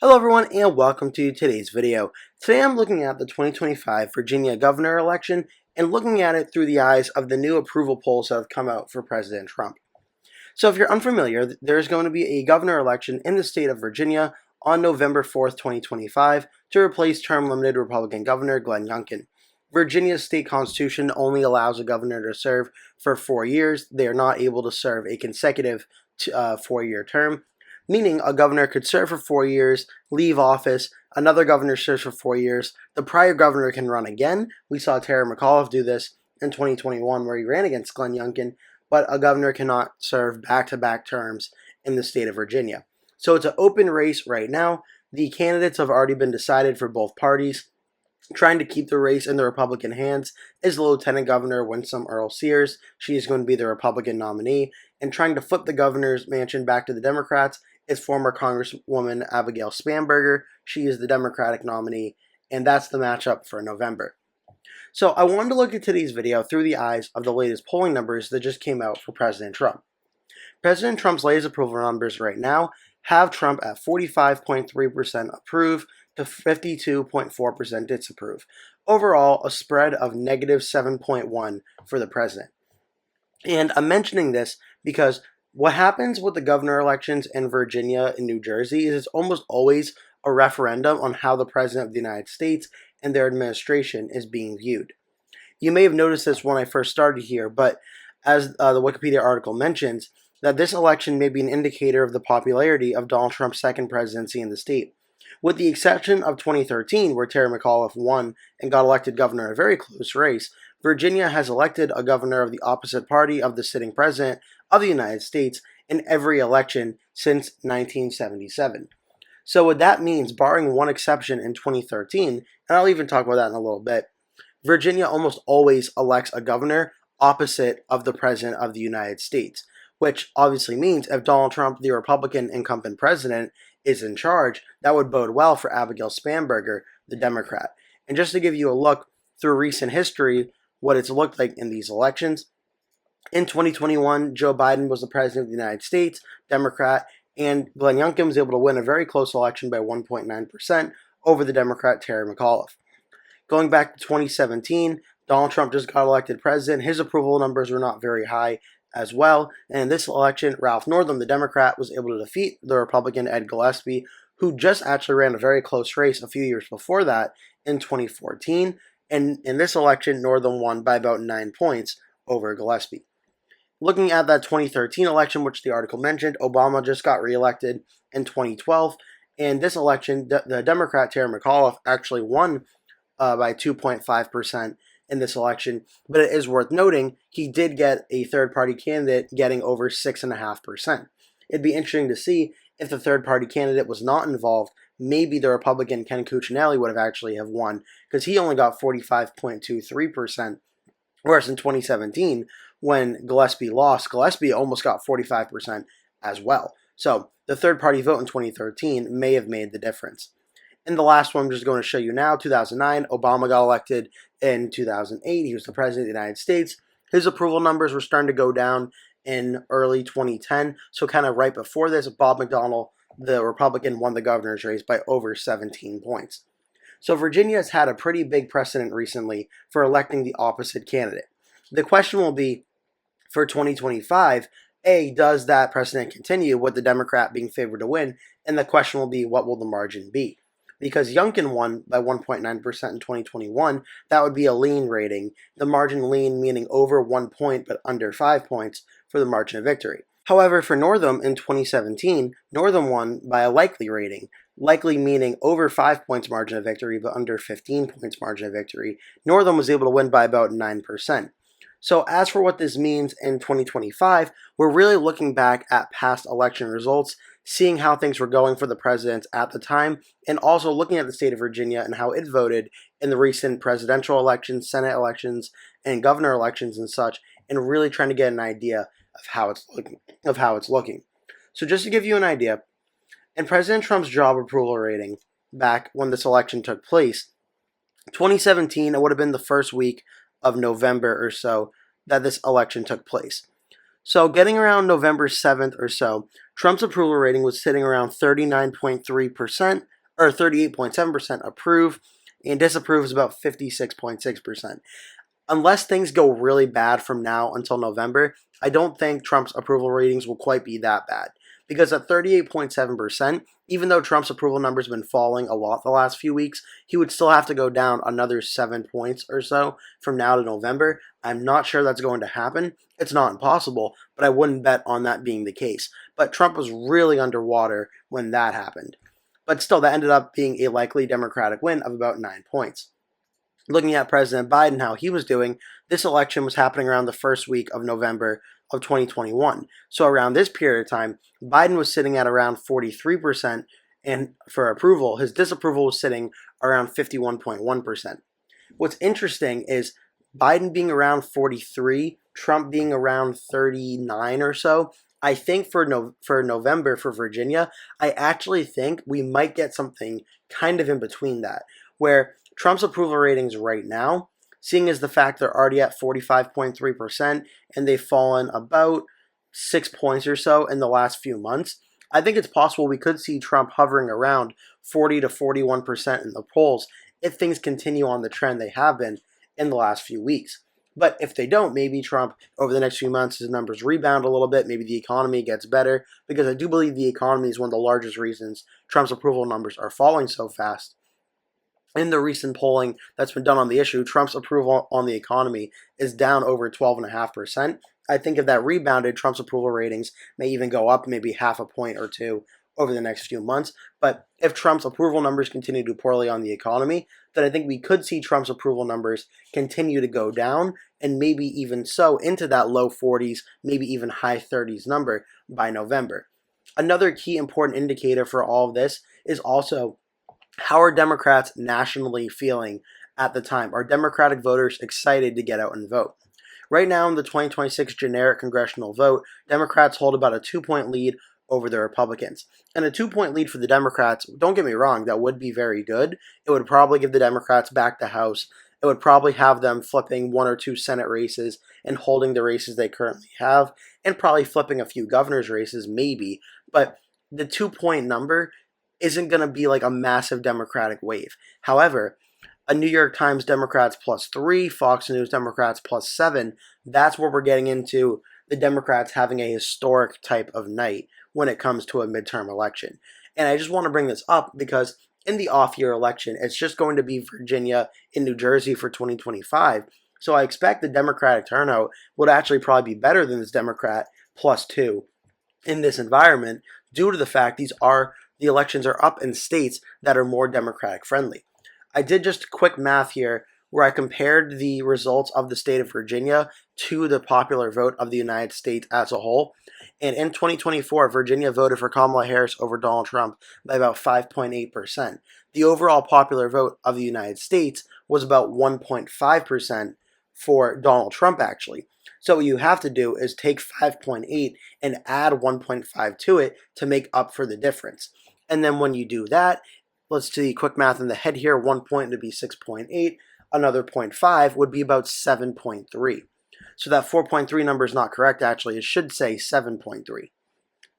Hello everyone and welcome to today's video. Today I'm looking at the 2025 Virginia governor election and looking at it through the eyes of the new approval polls that have come out for President Trump. So if you're unfamiliar, there's going to be a governor election in the state of Virginia on November 4th, 2025 to replace term-limited Republican Governor Glenn Youngkin. Virginia's state constitution only allows a governor to serve for 4 years. They are not able to serve a consecutive 4-year term, meaning a governor could serve for 4 years, leave office, another governor serves for 4 years, the prior governor can run again. We saw Terry McAuliffe do this in 2021 where he ran against Glenn Youngkin, but a governor cannot serve back-to-back terms in the state of Virginia. So it's an open race right now. The candidates have already been decided for both parties. Trying to keep the race in the Republican hands is Lieutenant Governor Winsome Earl Sears. She is going to be the Republican nominee. And trying to flip the governor's mansion back to the Democrats is former Congresswoman Abigail Spanberger. She is the Democratic nominee, and that's the matchup for November. So I wanted to look at today's video through the eyes of the latest polling numbers that just came out for President Trump. President Trump's latest approval numbers right now have Trump at 45.3% approve to 52.4% disapprove. Overall, a spread of negative 7.1 for the president. And I'm mentioning this because what happens with the governor elections in Virginia and New Jersey is it's almost always a referendum on how the President of the United States and their administration is being viewed. You may have noticed this when I first started here, but as the Wikipedia article mentions, that this election may be an indicator of the popularity of Donald Trump's second presidency in the state. With the exception of 2013, where Terry McAuliffe won and got elected governor in a very close race, Virginia has elected a governor of the opposite party of the sitting president of the United States in every election since 1977. So what that means, barring one exception in 2013, and I'll even talk about that in a little bit, Virginia almost always elects a governor opposite of the president of the United States, which obviously means if Donald Trump, the Republican incumbent president, is in charge, that would bode well for Abigail Spanberger, the Democrat. And just to give you a look through recent history, what it's looked like in these elections, in 2021, Joe Biden was the president of the United States, Democrat, and Glenn Youngkin was able to win a very close election by 1.9% over the Democrat Terry McAuliffe. Going back to 2017, Donald Trump just got elected president. His approval numbers were not very high as well. And in this election, Ralph Northam, the Democrat, was able to defeat the Republican Ed Gillespie, who just actually ran a very close race a few years before that in 2014. And in this election, Northam won by about 9 points over Gillespie. Looking at that 2013 election, which the article mentioned, Obama just got reelected in 2012. And this election, the Democrat Terry McAuliffe actually won by 2.5% in this election, but it is worth noting he did get a third-party candidate getting over 6.5%. It'd be interesting to see if the third-party candidate was not involved. Maybe the Republican Ken Cuccinelli would have actually have won because he only got 45.23%, whereas in 2017, when Gillespie lost, Gillespie almost got 45% as well. So the third-party vote in 2013 may have made the difference. And the last one I'm just going to show you now, 2009, Obama got elected in 2008. He was the president of the United States. His approval numbers were starting to go down in early 2010. So kind of right before this, Bob McDonnell, the Republican, won the governor's race by over 17 points. So Virginia has had a pretty big precedent recently for electing the opposite candidate. The question will be, for 2025, does that precedent continue with the Democrat being favored to win? And the question will be, what will the margin be? Because Youngkin won by 1.9% in 2021, that would be a lean rating. The margin lean meaning over 1 point but under 5 points for the margin of victory. However, for Northam in 2017, Northam won by a likely rating. Likely meaning over 5 points margin of victory but under 15 points margin of victory. Northam was able to win by about 9%. So as for what this means in 2025, we're really looking back at past election results, seeing how things were going for the presidents at the time, and also looking at the state of Virginia and how it voted in the recent presidential elections, Senate elections, and governor elections and such, and really trying to get an idea of how it's looking. So just to give you an idea, in President Trump's job approval rating back when this election took place, 2017, it would have been the first week of November or so that this election took place. So getting around November 7th or so, Trump's approval rating was sitting around 39.3% or 38.7% approve, and disapprove is about 56.6%. Unless things go really bad from now until November, I don't think Trump's approval ratings will quite be that bad. Because at 38.7%, even though Trump's approval numbers have been falling a lot the last few weeks, he would still have to go down another 7 points or so from now to November. I'm not sure that's going to happen. It's not impossible, but I wouldn't bet on that being the case. But Trump was really underwater when that happened. But still, that ended up being a likely Democratic win of about 9 points. Looking at President Biden, how he was doing, this election was happening around the first week of November of 2021. So around this period of time, Biden was sitting at around 43% and for approval. His disapproval was sitting around 51.1%. What's interesting is Biden being around 43, Trump being around 39 or so. I think for November for Virginia, I actually think we might get something kind of in between that, where Trump's approval ratings right now, seeing as the fact they're already at 45.3% and they've fallen about 6 points or so in the last few months, I think it's possible we could see Trump hovering around 40 to 41% in the polls if things continue on the trend they have been in the last few weeks. But if they don't, maybe Trump, over the next few months, his numbers rebound a little bit. Maybe the economy gets better, because I do believe the economy is one of the largest reasons Trump's approval numbers are falling so fast. In the recent polling that's been done on the issue, Trump's approval on the economy is down over 12.5%. I think if that rebounded, Trump's approval ratings may even go up maybe half a point or two over the next few months. But if Trump's approval numbers continue to do poorly on the economy, then I think we could see Trump's approval numbers continue to go down, and maybe even so into that low 40s, maybe even high 30s number by November. Another key important indicator for all of this is also, how are Democrats nationally feeling at the time? Are Democratic voters excited to get out and vote? Right now in the 2026 generic congressional vote, Democrats hold about a 2-point lead over the Republicans. And a 2-point lead for the Democrats, don't get me wrong, that would be very good. It would probably give the Democrats back the House. It would probably have them flipping 1 or 2 Senate races and holding the races they currently have, and probably flipping a few governor's races, maybe. But the 2-point number isn't going to be like a massive Democratic wave. However, a New York Times Democrats +3, Fox News Democrats +7, that's where we're getting into the Democrats having a historic type of night when it comes to a midterm election. And I just want to bring this up because in the off-year election, it's just going to be Virginia and New Jersey for 2025. So I expect the Democratic turnout would actually probably be better than this Democrat +2 in this environment, due to the fact the elections are up in states that are more Democratic friendly. I did just quick math here where I compared the results of the state of Virginia to the popular vote of the United States as a whole. And in 2024, Virginia voted for Kamala Harris over Donald Trump by about 5.8%. The overall popular vote of the United States was about 1.5% for Donald Trump, actually. So what you have to do is take 5.8 and add 1.5 to it to make up for the difference. And then when you do that, let's do the quick math in the head here. 1 point would be 6.8. Another 0.5 would be about 7.3. So that 4.3 number is not correct, actually. It should say 7.3.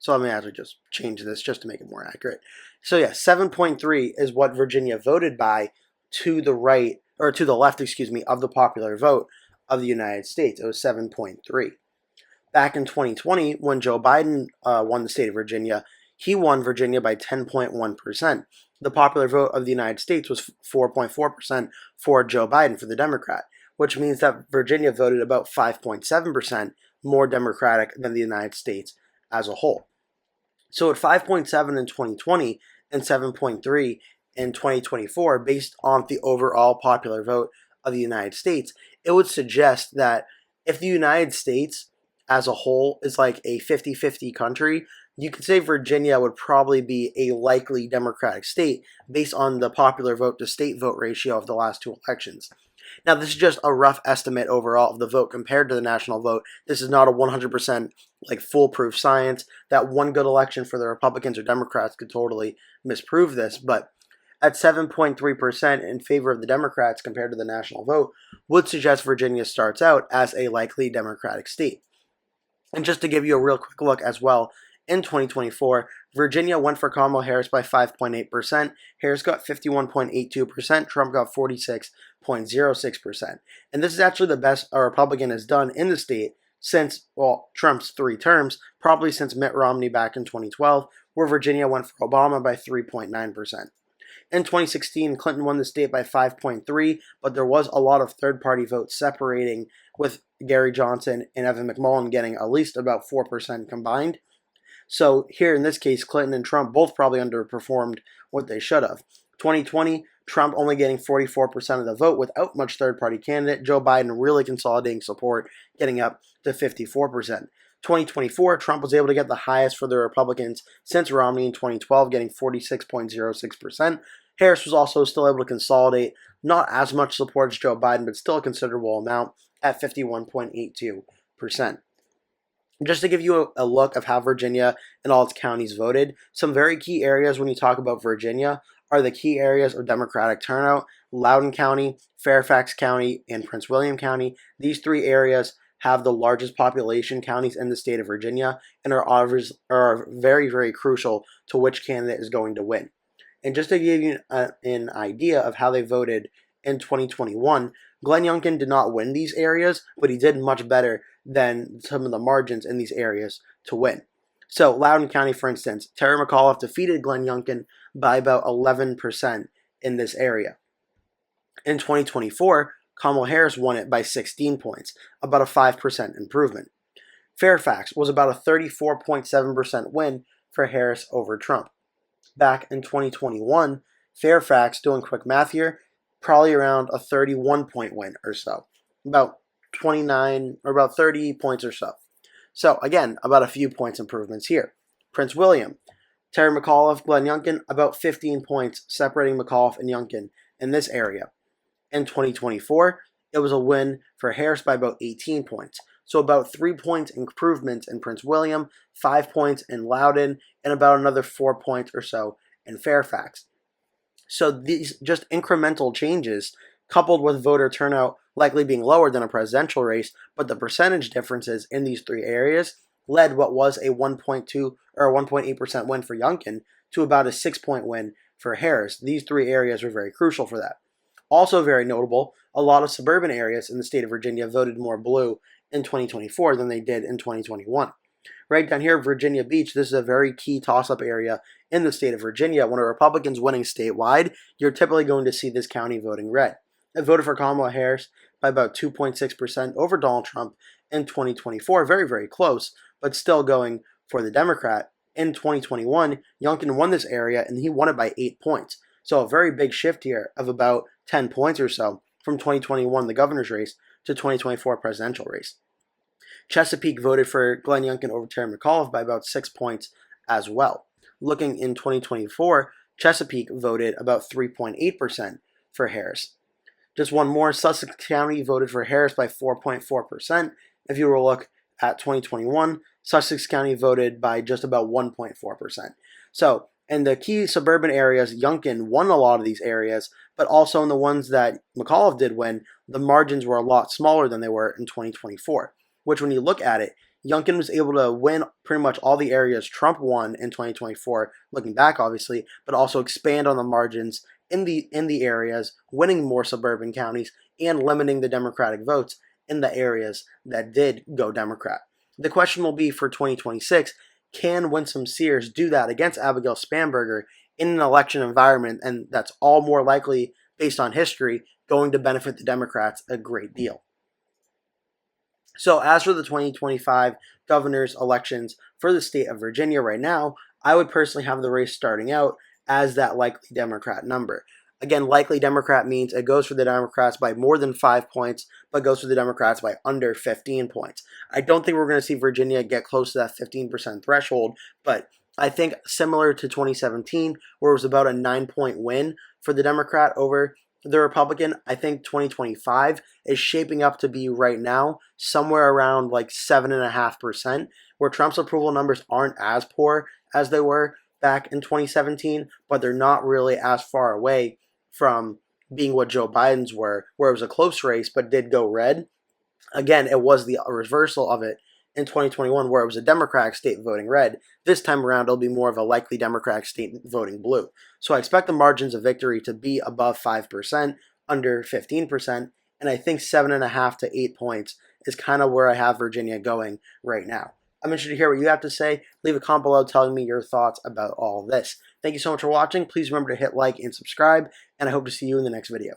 So let me actually just change this just to make it more accurate. So yeah, 7.3 is what Virginia voted by to the right, or to the left, of the popular vote of the United States. It was 7.3. Back in 2020, when Joe Biden won the state of Virginia, he won Virginia by 10.1%. The popular vote of the United States was 4.4% for Joe Biden, for the Democrat, which means that Virginia voted about 5.7% more Democratic than the United States as a whole. So at 5.7 in 2020 and 7.3 in 2024, based on the overall popular vote of the United States, it would suggest that if the United States as a whole is like a 50-50 country, you could say Virginia would probably be a likely Democratic state based on the popular vote to state vote ratio of the last 2 elections. Now, this is just a rough estimate overall of the vote compared to the national vote. This is not a 100% like foolproof science. That one good election for the Republicans or Democrats could totally misprove this, but at 7.3% in favor of the Democrats compared to the national vote would suggest Virginia starts out as a likely Democratic state. And just to give you a real quick look as well In 2024, Virginia went for Kamala Harris by 5.8%. Harris got 51.82%. Trump got 46.06%. And this is actually the best a Republican has done in the state since, well, Trump's 3 terms, probably since Mitt Romney back in 2012, where Virginia went for Obama by 3.9%. In 2016, Clinton won the state by 5.3, but there was a lot of third-party votes separating, with Gary Johnson and Evan McMullin getting at least about 4% combined. So here in this case, Clinton and Trump both probably underperformed what they should have. 2020, Trump only getting 44% of the vote without much third-party candidate. Joe Biden really consolidating support, getting up to 54%. 2024, Trump was able to get the highest for the Republicans since Romney in 2012, getting 46.06%. Harris was also still able to consolidate, not as much support as Joe Biden, but still a considerable amount at 51.82%. Just to give you a look of how Virginia and all its counties voted, some very key areas when you talk about Virginia are the key areas of Democratic turnout: Loudoun County, Fairfax County, and Prince William County. These 3 areas have the largest population counties in the state of Virginia and are very, very crucial to which candidate is going to win. And just to give you an idea of how they voted in 2021, Glenn Youngkin did not win these areas, but he did much better than some of the margins in these areas to win. So Loudoun County, for instance, Terry McAuliffe defeated Glenn Youngkin by about 11% in this area. In 2024, Kamala Harris won it by 16 points, about a 5% improvement. Fairfax was about a 34.7% win for Harris over Trump. Back in 2021, Fairfax, doing quick math here, probably around a 31-point win or so, about 29 or about 30 points or so. So again, about a few points improvements here. Prince William, Terry McAuliffe, Glenn Youngkin, about 15 points separating McAuliffe and Youngkin in this area. In 2024, it was a win for Harris by about 18 points. So about 3 points improvement in Prince William, 5 points in Loudoun, and about another 4 points or so in Fairfax. So these just incremental changes, coupled with voter turnout likely being lower than a presidential race, but the percentage differences in these 3 areas led what was a 1.2 or 1.8% win for Youngkin to about a 6-point win for Harris. These 3 areas were very crucial for that. Also very notable, a lot of suburban areas in the state of Virginia voted more blue in 2024 than they did in 2021. Right down here, Virginia Beach, this is a very key toss-up area in the state of Virginia. When a Republican's winning statewide, you're typically going to see this county voting red. It voted for Kamala Harris by about 2.6% over Donald Trump in 2024. Very, very close, but still going for the Democrat. In 2021, Youngkin won this area, and he won it by 8 points. So a very big shift here of about 10 points or so from 2021, the governor's race, to 2024 presidential race. Chesapeake voted for Glenn Youngkin over Terry McAuliffe by about 6 points as well. Looking in 2024, Chesapeake voted about 3.8% for Harris. Just one more, Sussex County voted for Harris by 4.4%. If you were to look at 2021, Sussex County voted by just about 1.4%. So, in the key suburban areas, Youngkin won a lot of these areas, but also in the ones that McAuliffe did win, the margins were a lot smaller than they were in 2024. Which, when you look at it, Youngkin was able to win pretty much all the areas Trump won in 2024, looking back obviously, but also expand on the margins in the areas, winning more suburban counties, and limiting the Democratic votes in the areas that did go Democrat. The question will be for 2026, can Winsome Sears do that against Abigail Spanberger in an election environment, and that's all more likely, based on history, going to benefit the Democrats a great deal. So as for the 2025 governor's elections for the state of Virginia right now, I would personally have the race starting out as that likely Democrat number. Again, likely Democrat means it goes for the Democrats by more than 5 points, but goes for the Democrats by under 15 points. I don't think we're going to see Virginia get close to that 15% threshold, but I think similar to 2017, where it was about a 9-point win for the Democrat over the Republican, I think 2025 is shaping up to be right now somewhere around like 7.5%, where Trump's approval numbers aren't as poor as they were back in 2017, but they're not really as far away from being what Joe Biden's were, where it was a close race but did go red. Again, it was the reversal of it in 2021 where it was a Democratic state voting red. This time around, it'll be more of a likely Democratic state voting blue. So I expect the margins of victory to be above 5%, under 15%, and I think 7.5 to 8 points is kind of where I have Virginia going right now. I'm interested to hear what you have to say. Leave a comment below telling me your thoughts about all this. Thank you so much for watching. Please remember to hit like and subscribe, and I hope to see you in the next video.